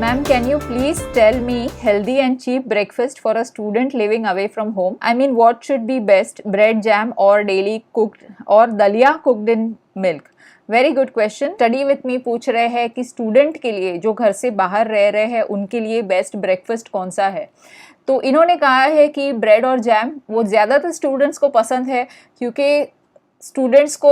Ma'am, can you please tell me healthy and cheap breakfast for a student living away from home? I mean, what should be best, bread, jam or daily cooked or dalia cooked in milk? Very good question. Study with me पूछ रहे हैं कि student के लिए जो घर से बाहर रह रहे हैं उनके लिए बेस्ट ब्रेकफास्ट कौन सा है. तो इन्होंने कहा है कि ब्रेड और जैम वो ज़्यादातर स्टूडेंट्स को पसंद है, क्योंकि स्टूडेंट्स को,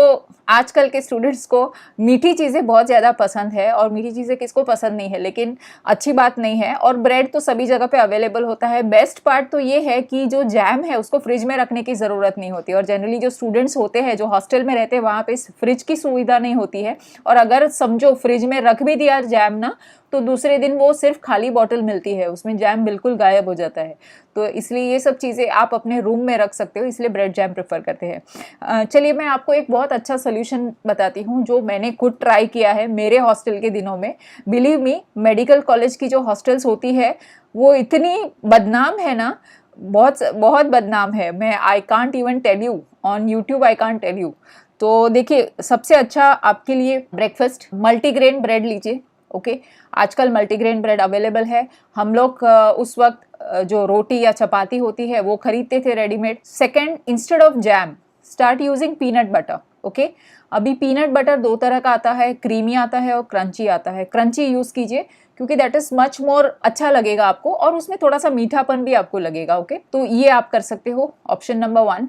आजकल के स्टूडेंट्स को मीठी चीज़ें बहुत ज़्यादा पसंद है. और मीठी चीज़ें किसको पसंद नहीं है, लेकिन अच्छी बात नहीं है. और ब्रेड तो सभी जगह पे अवेलेबल होता है. बेस्ट पार्ट तो ये है कि जो जैम है उसको फ्रिज में रखने की ज़रूरत नहीं होती. और जनरली जो स्टूडेंट्स होते हैं, जो हॉस्टल में रहते हैं, वहाँ पे फ्रिज की सुविधा नहीं होती है. और अगर समझो फ्रिज में रख भी दिया जैम ना, तो दूसरे दिन वो सिर्फ खाली बॉटल मिलती है, उसमें जैम बिल्कुल गायब हो जाता है. तो इसलिए ये सब चीज़ें आप अपने रूम में रख सकते हो, इसलिए ब्रेड जैम प्रेफर करते हैं. चलिए मैं आपको एक बहुत अच्छा सोल्यूशन बताती हूँ जो मैंने खुद ट्राई किया है मेरे हॉस्टल के दिनों में. बिलीव मी, मेडिकल कॉलेज की जो हॉस्टल्स होती है वो इतनी बदनाम है ना, बहुत बहुत बदनाम है. मैं I can't even tell you on YouTube, I can't tell you. तो देखिए, सबसे अच्छा आपके लिए ब्रेकफास्ट मल्टीग्रेन ब्रेड लीजिए. ओके, आजकल मल्टीग्रेन ब्रेड अवेलेबल है. हम लोग उस वक्त जो रोटी या चपाती होती है वो खरीदते थे readymade. Second, instead of jam start using peanut butter. Okay, अभी पीनट बटर दो तरह का आता है, क्रीमी आता है और क्रंची आता है. क्रंची यूज़ कीजिए क्योंकि दैट इज़ मच मोर अच्छा लगेगा आपको, और उसमें थोड़ा सा मीठापन भी आपको लगेगा. ओके, तो ये आप कर सकते हो, ऑप्शन नंबर 1.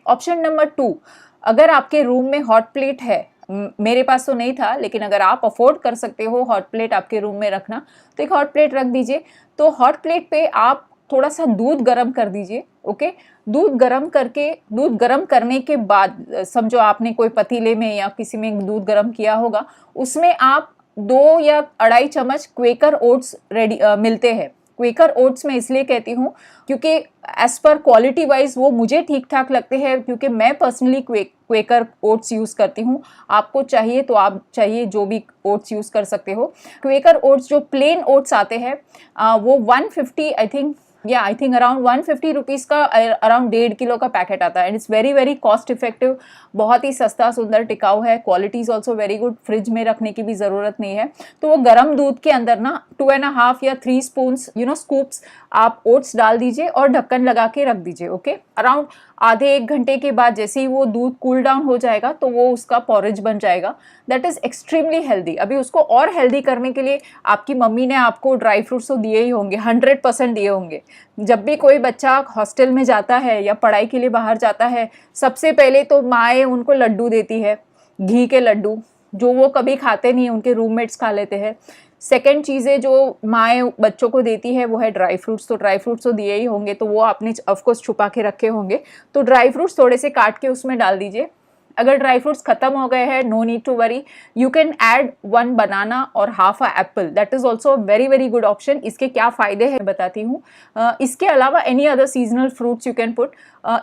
ऑप्शन नंबर 2, अगर आपके रूम में हॉट प्लेट है, मेरे पास तो नहीं था, लेकिन अगर आप अफोर्ड कर सकते हो हॉट प्लेट आपके रूम में रखना, तो एक हॉट प्लेट रख दीजिए. तो हॉट प्लेट पे आप थोड़ा सा दूध गरम कर दीजिए. ओके, दूध गरम करने के बाद, समझो आपने कोई पतीले में या किसी में दूध गरम किया होगा, उसमें आप 2 या 2.5 चम्मच क्वेकर ओट्स रेडी मिलते हैं. क्वेकर ओट्स मैं इसलिए कहती हूँ क्योंकि एज पर क्वालिटी वाइज वो मुझे ठीक ठाक लगते हैं, क्योंकि मैं पर्सनली क्वेकर ओट्स यूज़ करती हूँ. आपको चाहिए तो आप चाहिए जो भी ओट्स यूज़ कर सकते हो. क्वेकर ओट्स जो प्लेन ओट्स आते हैं वो 150 आई थिंक अराउंड 150 रुपीज़ का अराउंड 1.5 किलो का पैकेट आता है. And it's very very cost effective, बहुत ही सस्ता, सुंदर, टिकाऊ है. Quality is also very good. Fridge में रखने की भी ज़रूरत नहीं है. तो वो गर्म दूध के अंदर ना 2.5 या 3 स्पून्स स्कूप्स आप ओट्स डाल दीजिए और ढक्कन लगा के रख दीजिए. ओके, अराउंड आधे 1 घंटे के बाद जैसे ही वो दूध कूल डाउन हो जाएगा तो वो उसका पॉरेज बन जाएगा. That is extremely healthy. अभी उसको और हेल्दी करने के लिए आपकी मम्मी ने आपको ड्राई फ्रूट्स तो दिए ही होंगे, 100% दिए होंगे. जब भी कोई बच्चा हॉस्टल में जाता है या पढ़ाई के लिए बाहर जाता है, सबसे पहले तो माएँ उनको लड्डू देती है, घी के लड्डू, जो वो कभी खाते नहीं, उनके रूममेट्स खा लेते हैं. सेकेंड चीज़ें जो माएँ बच्चों को देती है वो है ड्राई फ्रूट्स. तो ड्राई फ्रूट्स तो दिए ही होंगे, तो वो आपने ऑफकोर्स छुपा के रखे होंगे. तो ड्राई फ्रूट्स थोड़े से काट के उसमें डाल दीजिए. अगर ड्राई फ्रूट्स खत्म हो गए हैं, no need to worry, you can add 1 banana और half a apple. That is also very very good option. इसके क्या फ़ायदे हैं बताती हूँ. इसके अलावा any other seasonal fruits you can put.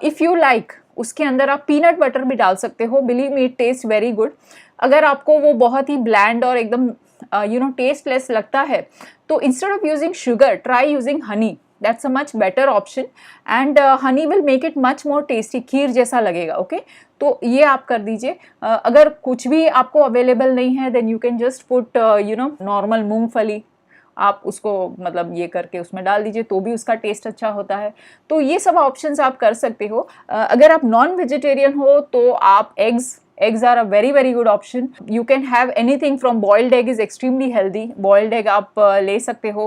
If you like, उसके अंदर आप पीनट बटर भी डाल सकते हो. Believe me, it taste very good. अगर आपको वो बहुत ही ब्लैंड और एकदम टेस्टलेस लगता है, तो instead of using sugar, try using Honey. That's a much better option and honey will make it much more tasty. खीर जैसा लगेगा. ओके, तो ये आप कर दीजिए. अगर कुछ भी आपको अवेलेबल नहीं है, then you can just put normal मूंगफली, आप उसको मतलब ये करके उसमें डाल दीजिए, तो भी उसका टेस्ट अच्छा होता है. तो ये सब ऑप्शंस आप कर सकते हो. अगर आप नॉन वेजिटेरियन हो तो आप eggs are a very very good option. You can have anything from boiled egg is extremely healthy. boiled egg आप ले सकते हो.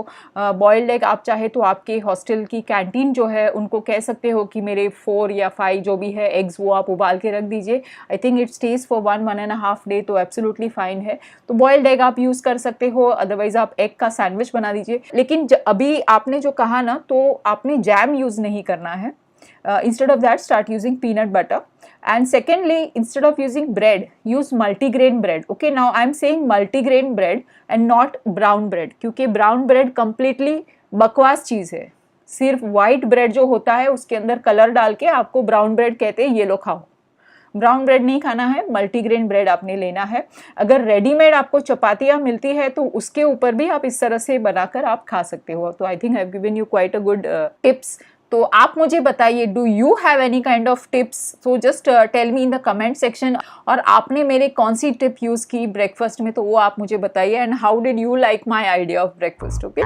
boiled egg आप चाहे तो आपके हॉस्टल की कैंटीन जो है उनको कह सकते हो कि मेरे 4 या 5 जो भी है एग्स वो आप उबाल के रख दीजिए. I think it stage for 1.5 day, तो एब्सोल्युटली फाइन है. तो बॉइल्ड एग आप यूज़ कर सकते हो. अदरवाइज आप एग का सैंडविच बना दीजिए. लेकिन अभी आपने जो कहा ना, तो आपने जैम यूज़ नहीं करना है. Instead of that, start using peanut butter. And secondly, instead of using bread, use multigrain bread. Okay, now I'm saying multigrain bread and not brown bread, क्योंकि brown bread completely बकवास चीज़ है. सिर्फ white bread जो होता है उसके अंदर colour डाल के आपको brown bread कहते हैं, ये लो खाओ. ब्राउन ब्रेड नहीं खाना है, मल्टीग्रेन ब्रेड आपने लेना है. अगर रेडीमेड आपको चपातियाँ मिलती है तो उसके ऊपर भी आप इस तरह से बनाकर आप खा सकते हो. तो I think I have given you quite a good tips. तो आप मुझे बताइए, do you have any kind of tips? So just tell me in the comment section. और आपने मेरे कौन सी टिप यूज़ की ब्रेकफास्ट में, तो वो आप मुझे बताइए। And how did you like my idea of breakfast? Okay.